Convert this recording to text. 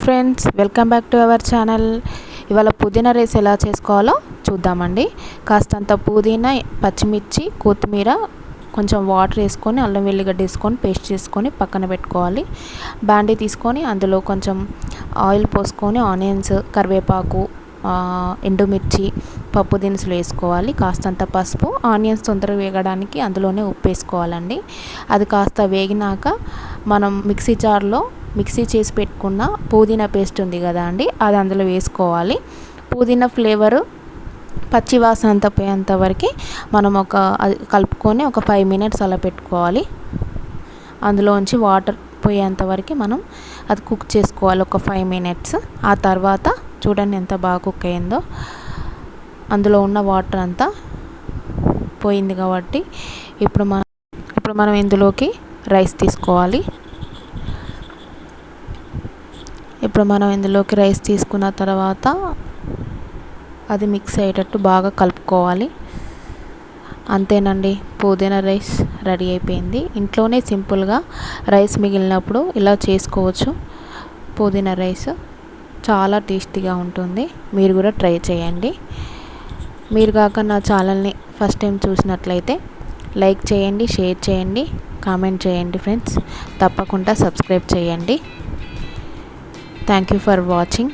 Friends, welcome back to our channel. ఇవాళ పుదీనా rice ఎలా చేసుకోవాలో చూద్దామండి. కాస్తంత పుదీనా, పచ్చిమిర్చి, కొత్తిమీర, కొంచెం వాటర్ వేసుకొని అల్లం వెల్లిగడ్డ వేసుకొని పేస్ట్ చేసుకొని పక్కన పెట్టుకోవాలి. బాండీ తీసుకొని అందులో కొంచెం ఆయిల్ పోసుకొని ఆనియన్స్, కరివేపాకు, ఎండుమిర్చి, పప్పు దినుసులు వేసుకోవాలి. కాస్తంత పసుపు, ఆనియన్స్ తొందరగా వేగడానికి అందులోనే ఉప్పు వేసుకోవాలండి. అది కాస్త వేగినాక మనం మిక్సీ జార్లో మిక్సీ చేసి పెట్టుకున్న పుదీనా పేస్ట్ ఉంది కదా అండి, అది అందులో వేసుకోవాలి. పుదీనా ఫ్లేవరు పచ్చి వాసన అంతా పోయేంత వరకు మనం కలుపుకొని ఒక 5 minutes అలా పెట్టుకోవాలి. అందులోంచి వాటర్ పోయేంత వరకు మనం అది కుక్ చేసుకోవాలి ఒక 5 minutes. ఆ తర్వాత చూడండి ఎంత బాగా కుక్ అయిందో. అందులో ఉన్న వాటర్ అంతా పోయింది కాబట్టి ఇప్పుడు మనం ఇందులోకి రైస్ తీసుకోవాలి. ఇప్పుడు మనం ఇందులోకి రైస్ తీసుకున్న తర్వాత అది మిక్స్ అయ్యేటట్టు బాగా కలుపుకోవాలి. అంతేనండి, పుదీనా రైస్ రెడీ అయిపోయింది. ఇంట్లోనే సింపుల్గా రైస్ మిగిలినప్పుడు ఇలా చేసుకోవచ్చు. పుదీనా రైస్ చాలా టేస్టీగా ఉంటుంది. మీరు కూడా ట్రై చేయండి. మీరు కాక నా ఛానల్ని ఫస్ట్ టైం చూసినట్లయితే లైక్ చేయండి, షేర్ చేయండి, కామెంట్ చేయండి ఫ్రెండ్స్. తప్పకుండా సబ్స్క్రైబ్ చేయండి. Thank you for watching.